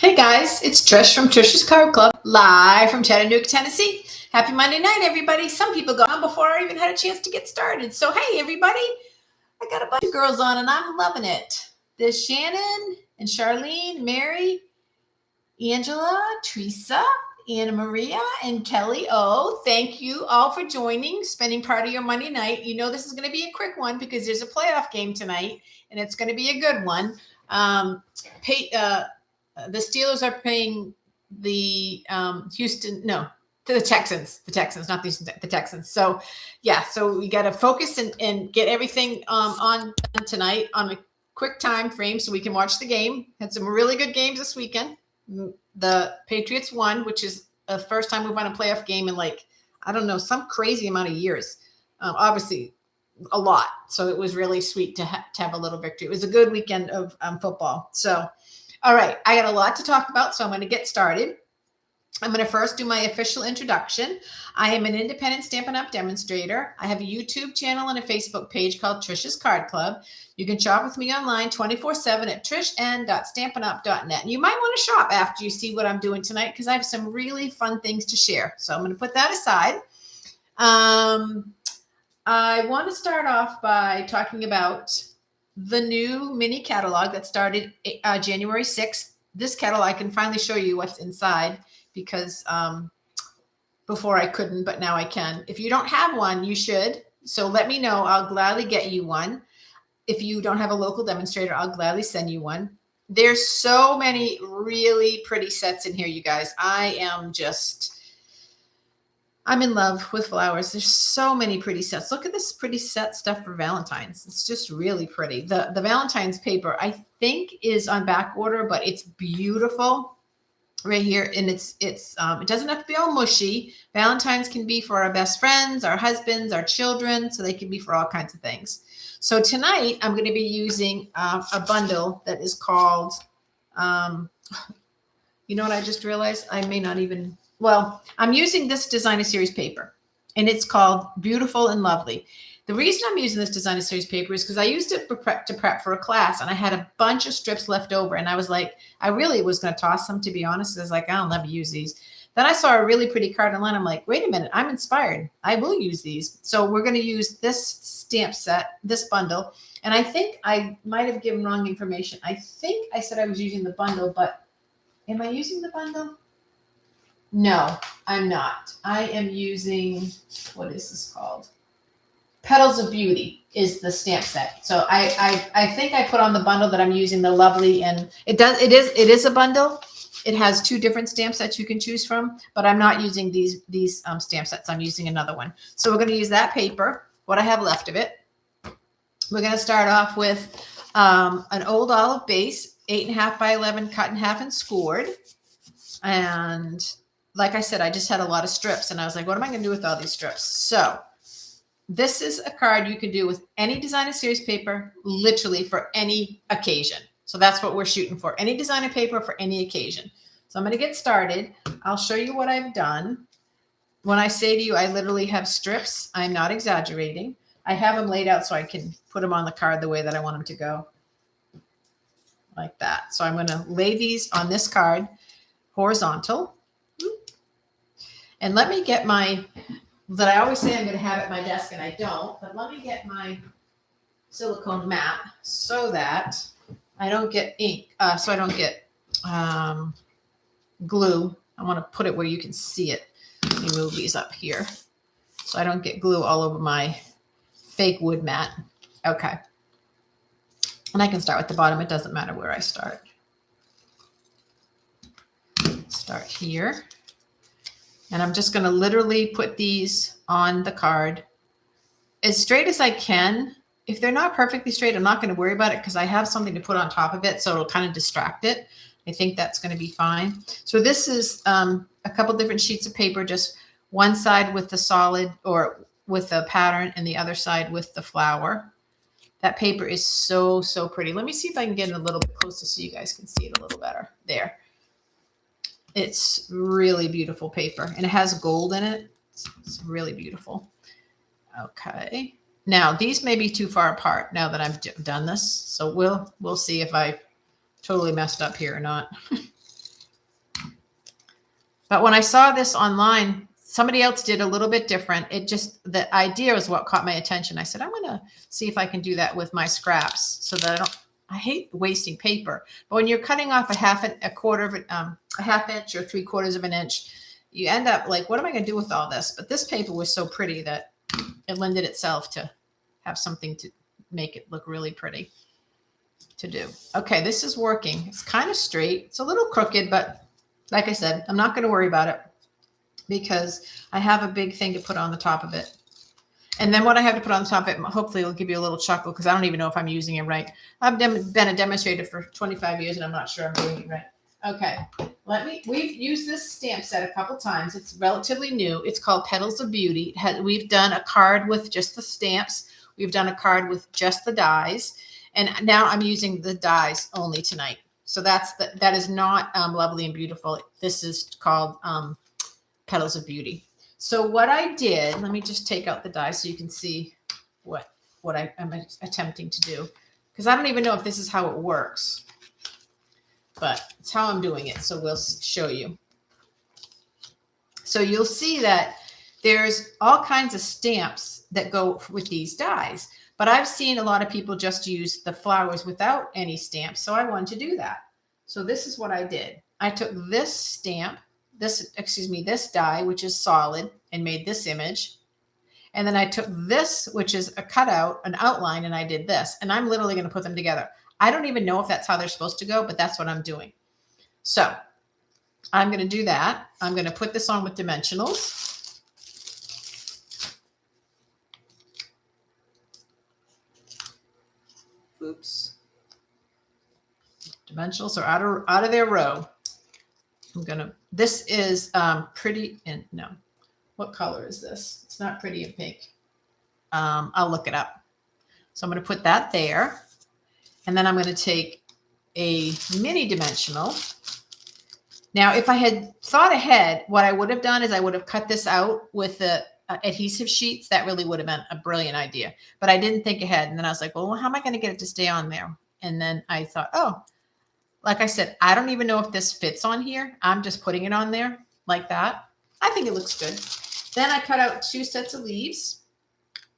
Hey guys, it's Trish from Trish's Card Club, live from Chattanooga, Tennessee. Happy Monday night, everybody. Some people go on before I even had a chance to get started. So, hey, everybody, I got a bunch of girls on and I'm loving it. There's Shannon and Charlene, Mary, Angela, Teresa, Anna Maria, and Kelly. Oh, thank you all for joining, spending part of your Monday night. You know this is going to be a quick one because there's a playoff game tonight, and it's going to be a good one. The Steelers are playing the the Texans, not the Texans. So, yeah, so we got to focus and get everything on tonight on a quick time frame so we can watch the game. Had some really good games this weekend. The Patriots won, which is the first time we've won a playoff game in some crazy amount of years. Obviously, a lot. So it was really sweet to have a little victory. It was a good weekend of football. So, all right, I got a lot to talk about, so I'm going to get started. I'm going to first do my official introduction. I am an independent Stampin' Up! Demonstrator. I have a YouTube channel and a Facebook page called Trish's Card Club. You can shop with me online 24/7 at trishn.stampinup.net. And you might want to shop after you see what I'm doing tonight because I have some really fun things to share. So I'm going to put that aside. I want to start off by talking about the new mini catalog that started January 6th. This catalog, I can finally show you what's inside because before I couldn't, but now I can. If you don't have one, you should. So let me know. I'll gladly get you one. If you don't have a local demonstrator, I'll gladly send you one. There's so many really pretty sets in here, you guys. I'm in love with flowers. There's so many pretty sets. Look at this pretty set stuff for Valentine's. It's just really pretty. The Valentine's paper, I think, is on back order, but it's beautiful right here. And it doesn't have to be all mushy. Valentine's can be for our best friends, our husbands, our children. So they can be for all kinds of things. So tonight I'm going to be using a bundle that is called, you know what I just realized? I may not even... Well, I'm using this designer series paper, and it's called Beautiful and Lovely. The reason I'm using this designer series paper is because I used it to prep for a class, and I had a bunch of strips left over, and I was like, I really was going to toss them, to be honest. I was like, I'll never use these. Then I saw a really pretty card online. I'm like, wait a minute, I'm inspired. I will use these. So we're going to use this stamp set, this bundle, and I think I might have given wrong information. I think I said I was using the bundle, but am I using the bundle? No, I'm not. I am using, what is this called? Petals of Beauty is the stamp set. So I think I put on the bundle that I'm using the Lovely, and it is a bundle. It has two different stamp sets you can choose from, but I'm not using these stamp sets. I'm using another one. So we're going to use that paper, what I have left of it. We're going to start off with an old olive base, 8.5 by 11, cut in half and scored. And like I said, I just had a lot of strips, and I was like, what am I going to do with all these strips? So this is a card you can do with any designer series paper, literally for any occasion. So that's what we're shooting for. Any designer paper for any occasion. So I'm going to get started. I'll show you what I've done. When I say to you, I literally have strips, I'm not exaggerating. I have them laid out so I can put them on the card the way that I want them to go. Like that. So I'm going to lay these on this card horizontal. And let me get I always say I'm going to have at my desk, and I don't, but let me get my silicone mat so that I don't get ink, so I don't get glue. I want to put it where you can see it. Let me move these up here so I don't get glue all over my fake wood mat. Okay. And I can start with the bottom. It doesn't matter where I start. Start here. And I'm just going to literally put these on the card as straight as I can. If they're not perfectly straight, I'm not going to worry about it because I have something to put on top of it, so it'll kind of distract it. I think that's going to be fine. So this is a couple different sheets of paper, just one side with the solid or with the pattern and the other side with the flower. That paper is so, so pretty. Let me see if I can get it a little bit closer so you guys can see it a little better. There. It's really beautiful paper, and it has gold in it. It's really beautiful. Okay. Now, these may be too far apart now that I've done this. So we'll see if I totally messed up here or not. But when I saw this online, somebody else did a little bit different. It just, the idea was what caught my attention. I said, I'm going to see if I can do that with my scraps so that I hate wasting paper. But when you're cutting off a quarter of a half inch or 3/4 of an inch, you end up like, what am I going to do with all this? But this paper was so pretty that it lended itself to have something to make it look really pretty to do. Okay, this is working. It's kind of straight. It's a little crooked, but like I said, I'm not going to worry about it because I have a big thing to put on the top of it. And then what I have to put on the top of it, hopefully it'll give you a little chuckle because I don't even know if I'm using it right. I've been a demonstrator for 25 years and I'm not sure I'm doing it right. Okay, we've used this stamp set a couple times. It's relatively new. It's called Petals of Beauty. We've done a card with just the stamps. We've done a card with just the dies. And now I'm using the dies only tonight. So that is not Lovely and Beautiful. This is called Petals of Beauty. So what I did, let me just take out the die so you can see what I'm attempting to do. Because I don't even know if this is how it works. But it's how I'm doing it. So we'll show you. So you'll see that there's all kinds of stamps that go with these dies. But I've seen a lot of people just use the flowers without any stamps. So I wanted to do that. So this is what I did. I took this stamp, this die, which is solid, and made this image. And then I took this, which is a cutout, an outline, and I did this. And I'm literally going to put them together. I don't even know if that's how they're supposed to go, but that's what I'm doing. So I'm going to do that. I'm going to put this on with dimensionals. Oops. Dimensionals are out of their row. This is pretty in, no. What color is this? It's not Pretty in Pink. I'll look it up. So I'm going to put that there. And then I'm going to take a mini dimensional. Now, if I had thought ahead, what I would have done is I would have cut this out with the adhesive sheets. That really would have been a brilliant idea. But I didn't think ahead. And then I was like, well, how am I going to get it to stay on there? And then I thought, oh, like I said, I don't even know if this fits on here. I'm just putting it on there like that. I think it looks good. Then I cut out 2 sets of leaves.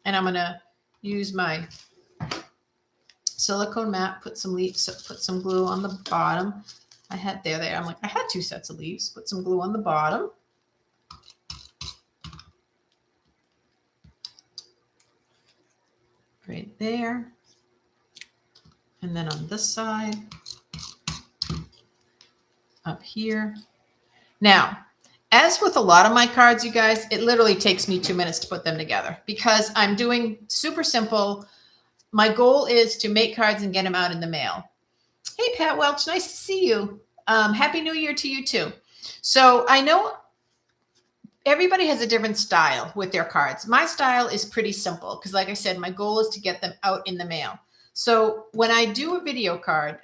And I'm going to use my silicone mat, put some glue on the bottom. I had I'm like, I had 2 sets of leaves, put some glue on the bottom. Right there. And then on this side, up here. Now, as with a lot of my cards, you guys, it literally takes me 2 minutes to put them together because I'm doing super simple. My goal is to make cards and get them out in the mail. Hey, Pat Welch, nice to see you. Happy New Year to you too. So I know everybody has a different style with their cards. My style is pretty simple because like I said, my goal is to get them out in the mail. So when I do a card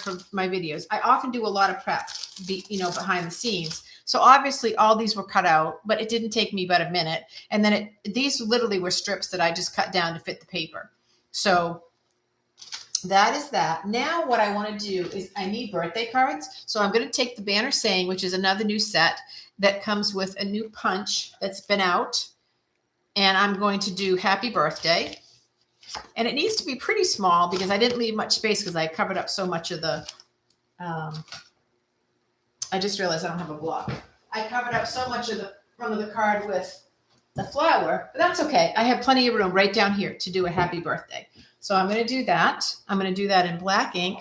for my videos, I often do a lot of prep, behind the scenes. So obviously all these were cut out, but it didn't take me but a minute. And then these literally were strips that I just cut down to fit the paper. So that is that. Now what I want to do is I need birthday cards. So I'm going to take the Banner Saying, which is another new set that comes with a new punch that's been out. And I'm going to do Happy Birthday. And it needs to be pretty small because I didn't leave much space because I covered up so much of the, I just realized I don't have a block. I covered up so much of the front of the card with the flower, but that's okay. I have plenty of room right down here to do a happy birthday. So I'm going to do that. I'm going to do that in black ink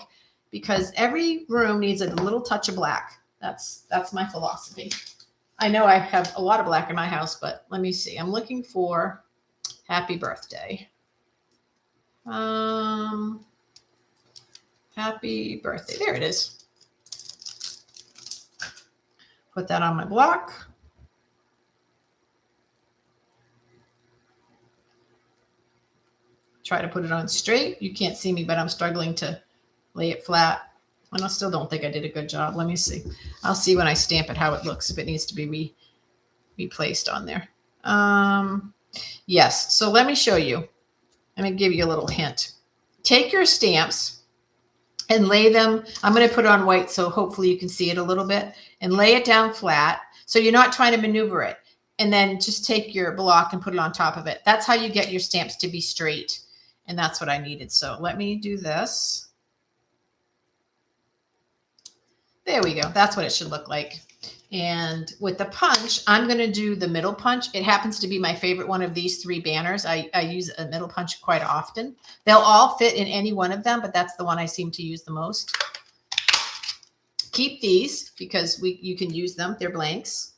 because every room needs a little touch of black. That's my philosophy. I know I have a lot of black in my house, but let me see. I'm looking for Happy Birthday. Happy Birthday. There it is. Put that on my block. Try to put it on straight. You can't see me, but I'm struggling to lay it flat. And I still don't think I did a good job. Let me see. I'll see when I stamp it how it looks, if it needs to be replaced on there. Yes. So let me show you. Let me give you a little hint. Take your stamps and lay them. I'm going to put it on white so hopefully you can see it a little bit and lay it down flat So you're not trying to maneuver it. And then just take your block and put it on top of it. That's how you get your stamps to be straight. And that's what I needed. So let me do this. There we go. That's what it should look like. And with the punch, I'm going to do the middle punch. It happens to be my favorite one of these three banners. I use a middle punch quite often. They'll all fit in any one of them, but that's the one I seem to use the most. Keep these because you can use them. They're blanks.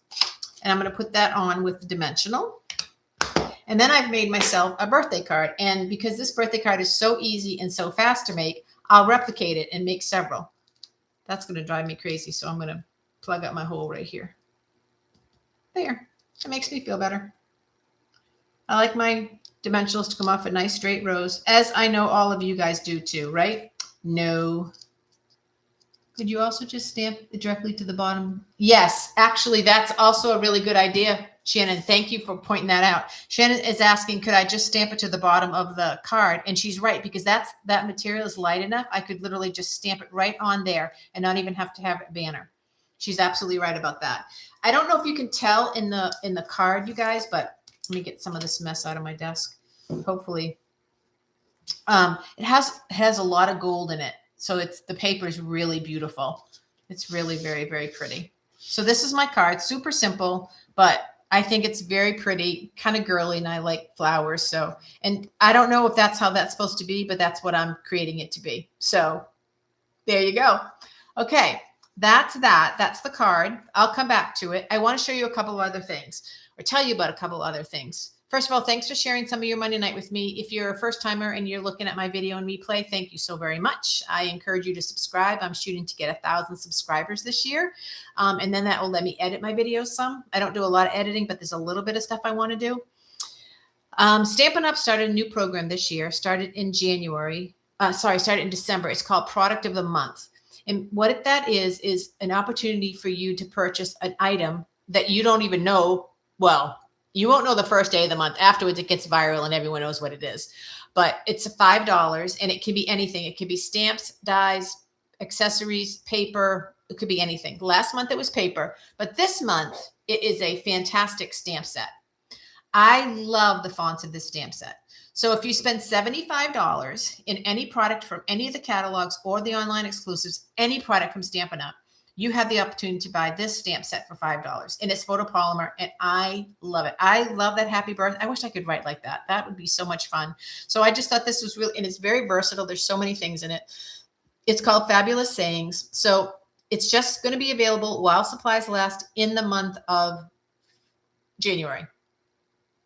And I'm going to put that on with the dimensional. And then I've made myself a birthday card. And because this birthday card is so easy and so fast to make, I'll replicate it and make several. That's going to drive me crazy. So I'm going to plug up my hole right here. There. It makes me feel better. I like my dimensionals to come off a nice straight rows, as I know all of you guys do too, right? No. Could you also just stamp it directly to the bottom? Yes, actually, that's also a really good idea, Shannon. Thank you for pointing that out. Shannon is asking, could I just stamp it to the bottom of the card? And she's right, because that material is light enough. I could literally just stamp it right on there and not even have to have a banner. She's absolutely right about that. I don't know if you can tell in the card, you guys, but let me get some of this mess out of my desk. Hopefully. It has a lot of gold in it. So the paper is really beautiful. It's really very, very pretty. So this is my card, super simple, but I think it's very pretty, kind of girly, and I like flowers. So, and I don't know if that's how that's supposed to be, but that's what I'm creating it to be. So there you go. Okay, that's that. That's the card. I'll come back to it. I want to show you a couple of other things, or tell you about a couple of other things. First of all, thanks for sharing some of your Monday night with me. If you're a first timer and you're looking at my video and me play, thank you so very much. I encourage you to subscribe. I'm shooting to get 1,000 subscribers this year. And then that will let me edit my videos some. I don't do a lot of editing, but there's a little bit of stuff I want to do. Stampin' Up! Started a new program this year, started in started in December. It's called Product of the Month. And what that is an opportunity for you to purchase an item that you don't even know. Well, you won't know the first day of the month. Afterwards, it gets viral and everyone knows what it is. But it's $5 and it can be anything. It could be stamps, dies, accessories, paper. It could be anything. Last month it was paper, but this month it is a fantastic stamp set. I love the fonts of this stamp set. So if you spend $75 in any product from any of the catalogs or the online exclusives, any product from Stampin' Up!, you have the opportunity to buy this stamp set for $5. And it's photopolymer, and I love it. I love that happy birthday. I wish I could write like that. That would be so much fun. So I just thought this was really, and it's very versatile. There's so many things in it. It's called Fabulous Sayings. So it's just going to be available while supplies last in the month of January.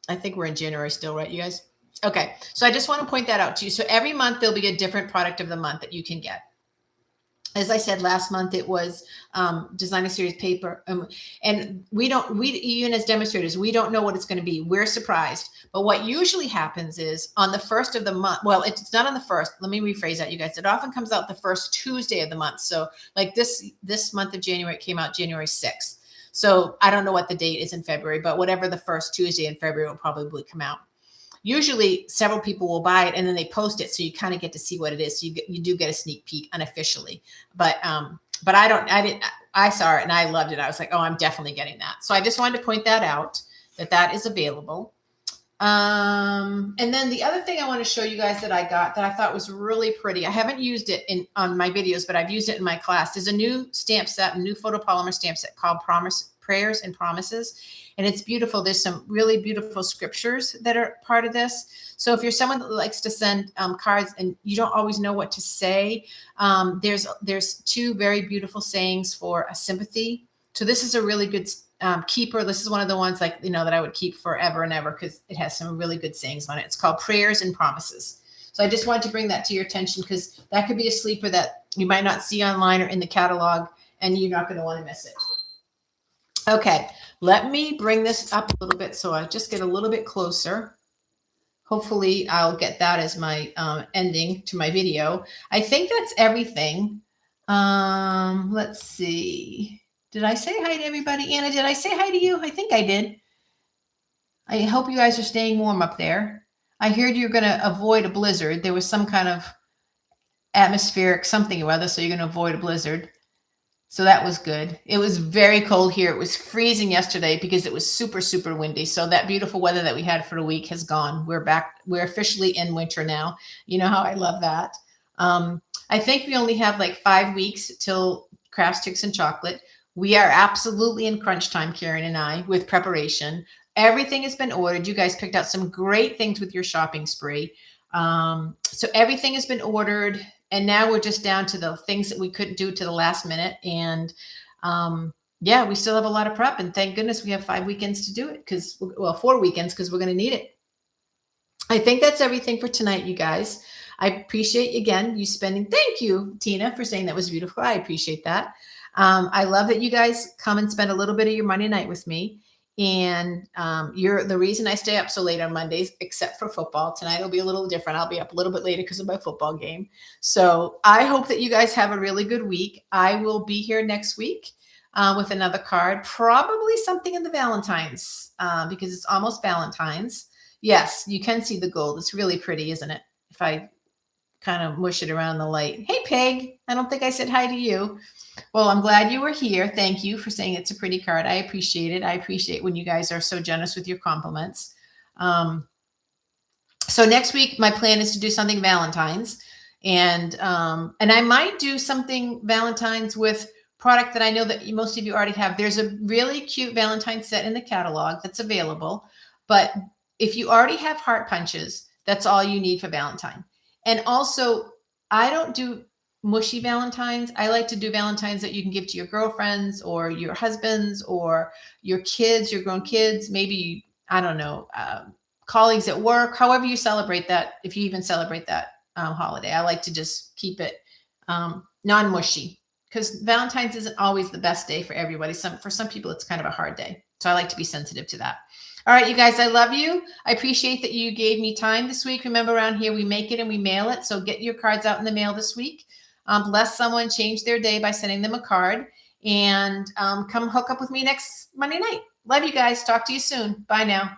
I think we're in January still, right, you guys? Okay. So I just want to point that out to you. So every month there'll be a different product of the month that you can get. As I said, last month it was Designer Series paper. And we even as demonstrators, we don't know what it's going to be. We're surprised. But what usually happens is on the first of the month, well, it's not on the first. Let me rephrase that, you guys. It often comes out the first Tuesday of the month. So like this month of January, it came out January 6th. So I don't know what the date is in February, but whatever the first Tuesday in February will probably come out. Usually several people will buy it and then they post it. So you kind of get to see what it is. So you do get a sneak peek unofficially, but I saw it and I loved it. I was like, oh, I'm definitely getting that. So I just wanted to point that out, that is available. And then the other thing I want to show you guys that I got that I thought was really pretty. I haven't used it on my videos, but I've used it in my class. There's a new stamp set, a new photopolymer stamp set called Prayers and Promises. And it's beautiful. There's some really beautiful scriptures that are part of this. So if you're someone that likes to send cards and you don't always know what to say, there's two very beautiful sayings for a sympathy. So this is a really good keeper. This is one of the ones that I would keep forever and ever because it has some really good sayings on it. It's called Prayers and Promises. So I just wanted to bring that to your attention because that could be a sleeper that you might not see online or in the catalog and you're not going to want to miss it. Okay, let me bring this up a little bit so I just get a little bit closer. Hopefully I'll get that as my ending to my video. I think that's everything. Let's see. Did I say hi to everybody? Anna, did I say hi to you? I think I did. I hope you guys are staying warm up there. I heard you're going to avoid a blizzard. There was some kind of atmospheric something or other, so you're going to avoid a blizzard. So that was good. It was very cold here. It was freezing yesterday because it was super, super windy. So that beautiful weather that we had for a week has gone. We're back. We're officially in winter now. You know how I love that. I think we only have like 5 weeks till Crafts, Chicks, and Chocolate. We are absolutely in crunch time, Karen and I, with preparation. Everything has been ordered. You guys picked out some great things with your shopping spree. So everything has been ordered. And now we're just down to the things that we couldn't do to the last minute. And yeah, we still have a lot of prep. And thank goodness we have 5 weekends to do it because, well, 4 weekends because we're going to need it. I think that's everything for tonight, you guys. I appreciate, again, you spending, thank you, Tina, for saying that was beautiful. I appreciate that. I love that you guys come and spend a little bit of your Monday night with me. And you're the reason I stay up so late on Mondays, except for football. Tonight will be a little different. I'll be up a little bit later because of my football game. So I hope that you guys have a really good week. I will be here next week with another card, probably something in the Valentine's because it's almost Valentine's. Yes, you can see the gold. It's really pretty, isn't it? If I kind of mush it around the light. Hey, Peg. I don't think I said hi to you. Well, I'm glad you were here. Thank you for saying it's a pretty card. I appreciate it. I appreciate when you guys are so generous with your compliments. So next week, my plan is to do something Valentine's, and I might do something Valentine's with product that I know that most of you already have. There's a really cute Valentine's set in the catalog that's available, but if you already have heart punches, that's all you need for Valentine. And also, I don't do mushy Valentines. I like to do Valentines that you can give to your girlfriends or your husbands or your kids, your grown kids, maybe, I don't know, colleagues at work, however you celebrate that, if you even celebrate that holiday. I like to just keep it non-mushy because Valentine's isn't always the best day for everybody. For some people, it's kind of a hard day. So I like to be sensitive to that. All right, you guys, I love you. I appreciate that you gave me time this week. Remember, around here, we make it and we mail it. So get your cards out in the mail this week. Bless someone, change their day by sending them a card. And come hook up with me next Monday night. Love you guys. Talk to you soon. Bye now.